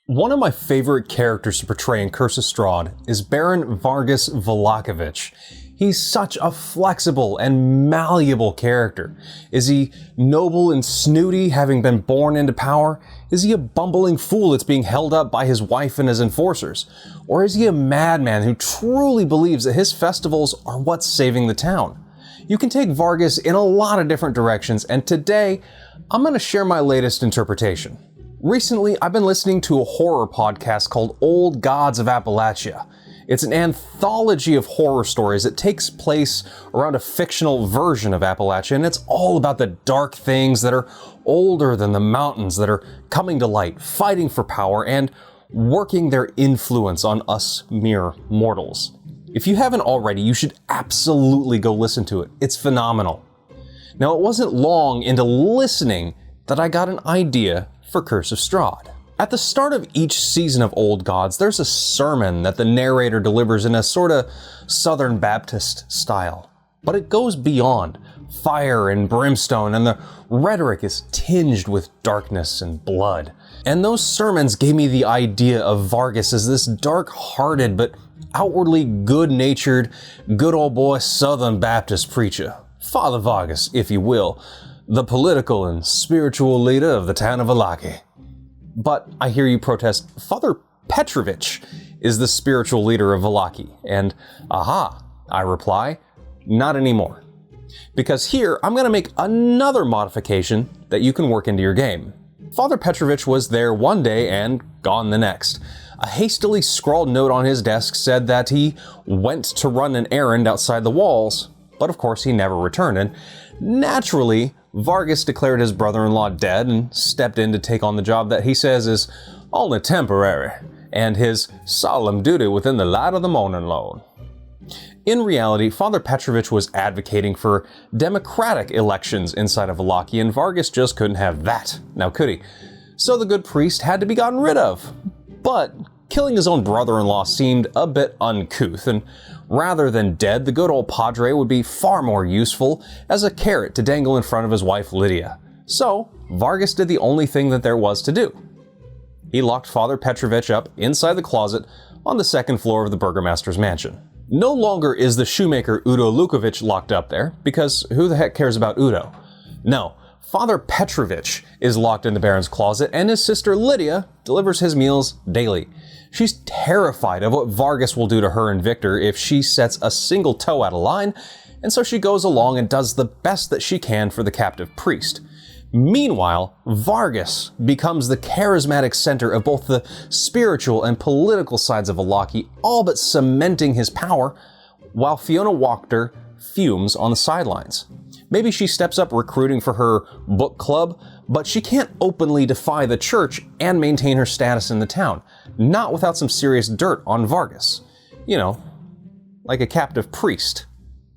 One of my favorite characters to portray in Curse of Strahd is Baron Vargas Vlahovic. He's such a flexible and malleable character. Is he noble and snooty, having been born into power? Is he a bumbling fool that's being held up by his wife and his enforcers? Or is he a madman who truly believes that his festivals are what's saving the town? You can take Vargas in a lot of different directions, and today I'm going to share my latest interpretation. Recently, I've been listening to a horror podcast called Old Gods of Appalachia. It's an anthology of horror stories that takes place around a fictional version of Appalachia, and it's all about the dark things that are older than the mountains that are coming to light, fighting for power, and working their influence on us mere mortals. If you haven't already, you should absolutely go listen to it. It's phenomenal. Now, it wasn't long into listening that I got an idea for Curse of Strahd. At the start of each season of Old Gods, there's a sermon that the narrator delivers in a sort of Southern Baptist style. But it goes beyond fire and brimstone, and the rhetoric is tinged with darkness and blood. And those sermons gave me the idea of Vargas as this dark-hearted but outwardly good-natured, good old boy Southern Baptist preacher. Father Vargas, if you will, the political and spiritual leader of the town of Vallaki. But I hear you protest, Father Petrovich is the spiritual leader of Vallaki. And aha, I reply, not anymore. Because here, I'm going to make another modification that you can work into your game. Father Petrovich was there one day and gone the next. A hastily scrawled note on his desk said that he went to run an errand outside the walls, but of course he never returned, and naturally, Vargas declared his brother-in-law dead and stepped in to take on the job that he says is only temporary, and his solemn duty within the light of the morning, Lord. In reality, Father Petrovich was advocating for democratic elections inside of Vallaki, and Vargas just couldn't have that, now could he? So the good priest had to be gotten rid of. But killing his own brother-in-law seemed a bit uncouth, and rather than dead, the good old padre would be far more useful as a carrot to dangle in front of his wife Lydia. So, Vargas did the only thing that there was to do. He locked Father Petrovich up inside the closet on the second floor of the burgomaster's mansion. No longer is the shoemaker Udo Lukovic locked up there, because who the heck cares about Udo? No, Father Petrovich is locked in the Baron's closet, and his sister Lydia delivers his meals daily. She's terrified of what Vargas will do to her and Victor if she sets a single toe out of line, and so she goes along and does the best that she can for the captive priest. Meanwhile, Vargas becomes the charismatic center of both the spiritual and political sides of Vallaki, all but cementing his power, while Fiona Wachter fumes on the sidelines. Maybe she steps up recruiting for her book club, but she can't openly defy the church and maintain her status in the town, not without some serious dirt on Vargas. You know, like a captive priest.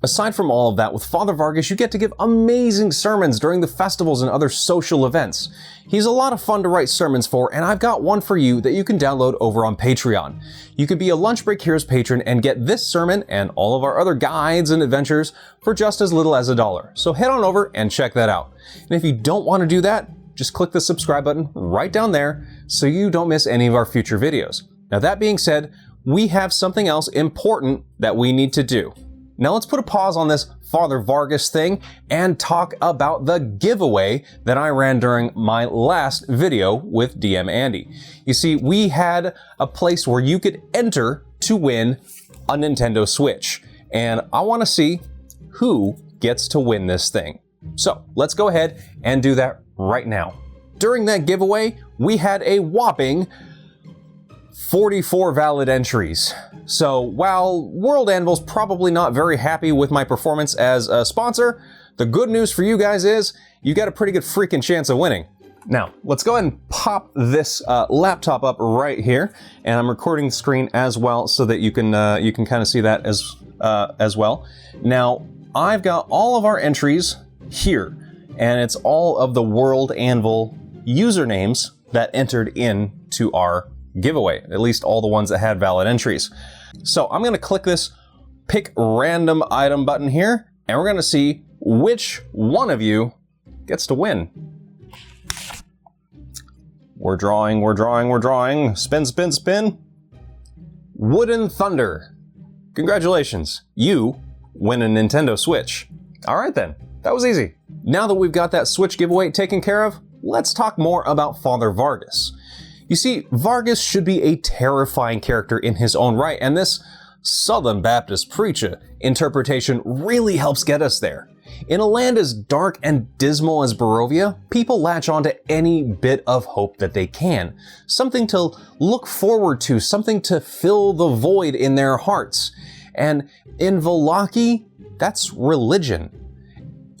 Aside from all of that, with Father Vargas, you get to give amazing sermons during the festivals and other social events. He's a lot of fun to write sermons for, and I've got one for you that you can download over on Patreon. You can be a Lunch Break Heroes patron and get this sermon and all of our other guides and adventures for just as little as $1. So head on over and check that out. And if you don't want to do that, just click the subscribe button right down there so you don't miss any of our future videos. Now that being said, we have something else important that we need to do. Now let's put a pause on this Father Vargas thing and talk about the giveaway that I ran during my last video with DM Andy. You see, we had a place where you could enter to win a Nintendo Switch, and I want to see who gets to win this thing. So let's go ahead and do that right now. During that giveaway, we had a whopping 44 valid entries. So while World Anvil's probably not very happy with my performance as a sponsor, the good news for you guys is you got a pretty good freaking chance of winning. Now, let's go ahead and pop this laptop up right here, and I'm recording the screen as well so that you can kind of see that as well. Now, I've got all of our entries here, and it's all of the World Anvil usernames that entered into our giveaway, at least all the ones that had valid entries. So I'm going to click this pick random item button here, and we're going to see which one of you gets to win. We're drawing. Spin, spin, spin. Wooden Thunder. Congratulations, you win a Nintendo Switch. Alright then, that was easy. Now that we've got that Switch giveaway taken care of, let's talk more about Father Vargas. You see, Vargas should be a terrifying character in his own right, and this Southern Baptist preacher interpretation really helps get us there. In a land as dark and dismal as Barovia, people latch onto any bit of hope that they can. Something to look forward to, something to fill the void in their hearts. And in Vallaki, that's religion.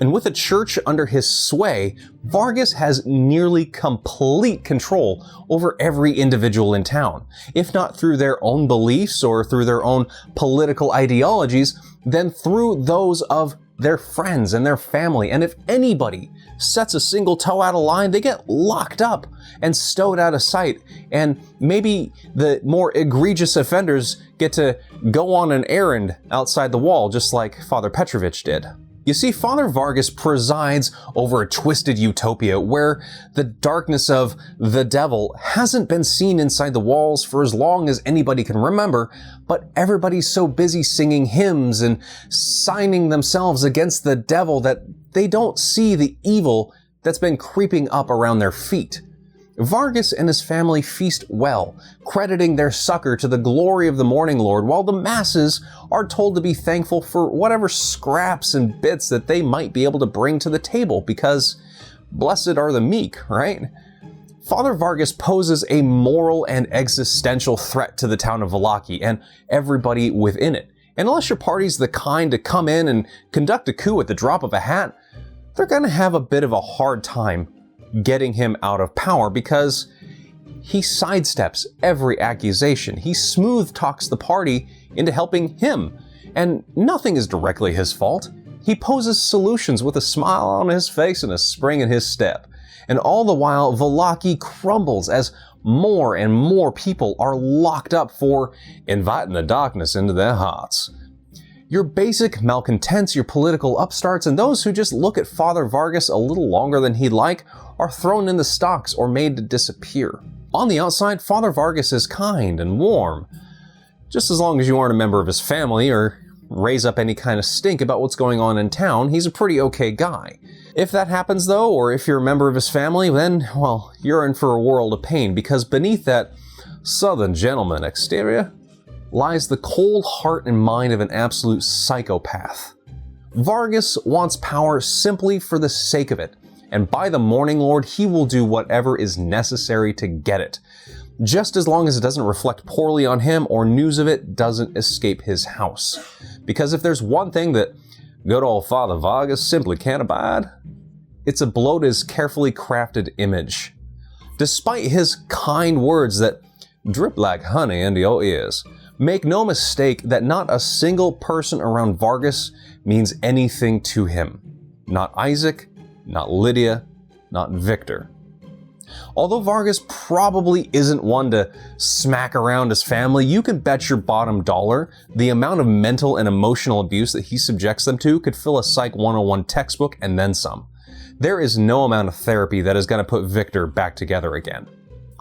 And with a church under his sway, Vargas has nearly complete control over every individual in town. If not through their own beliefs or through their own political ideologies, then through those of their friends and their family. And if anybody sets a single toe out of line, they get locked up and stowed out of sight. And maybe the more egregious offenders get to go on an errand outside the wall, just like Father Petrovich did. You see, Father Vargas presides over a twisted utopia where the darkness of the devil hasn't been seen inside the walls for as long as anybody can remember, but everybody's so busy singing hymns and signing themselves against the devil that they don't see the evil that's been creeping up around their feet. Vargas and his family feast well, crediting their succor to the glory of the Morning Lord, while the masses are told to be thankful for whatever scraps and bits that they might be able to bring to the table, because blessed are the meek, right? Father Vargas poses a moral and existential threat to the town of Vallaki and everybody within it. And unless your party's the kind to come in and conduct a coup at the drop of a hat, they're gonna have a bit of a hard time getting him out of power, because he sidesteps every accusation. He smooth talks the party into helping him, and nothing is directly his fault. He poses solutions with a smile on his face and a spring in his step. And all the while, Vallaki crumbles as more and more people are locked up for inviting the darkness into their hearts. Your basic malcontents, your political upstarts, and those who just look at Father Vargas a little longer than he'd like are thrown in the stocks or made to disappear. On the outside, Father Vargas is kind and warm, just as long as you aren't a member of his family or raise up any kind of stink about what's going on in town. He's a pretty okay guy. If that happens though, or if you're a member of his family, then, well, you're in for a world of pain, because beneath that Southern gentleman exterior lies the cold heart and mind of an absolute psychopath. Vargas wants power simply for the sake of it, and by the Morning Lord, he will do whatever is necessary to get it, just as long as it doesn't reflect poorly on him or news of it doesn't escape his house. Because if there's one thing that good old Father Vargas simply can't abide, it's a blow to his carefully crafted image. Despite his kind words that drip like honey into your ears, make no mistake that not a single person around Vargas means anything to him. Not Isaac, not Lydia, not Victor. Although Vargas probably isn't one to smack around his family, you can bet your bottom dollar the amount of mental and emotional abuse that he subjects them to could fill a Psych 101 textbook and then some. There is no amount of therapy that is going to put Victor back together again.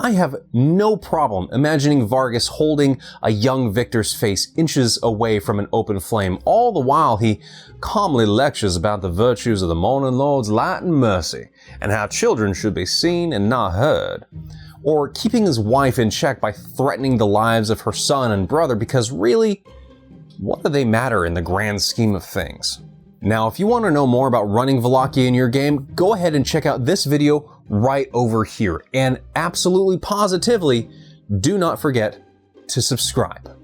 I have no problem imagining Vargas holding a young Victor's face inches away from an open flame, all the while he calmly lectures about the virtues of the Morning Lord's light and mercy, and how children should be seen and not heard. Or keeping his wife in check by threatening the lives of her son and brother, because really, what do they matter in the grand scheme of things? Now, if you want to know more about running Vallaki in your game, go ahead and check out this video right over here. And absolutely positively, do not forget to subscribe.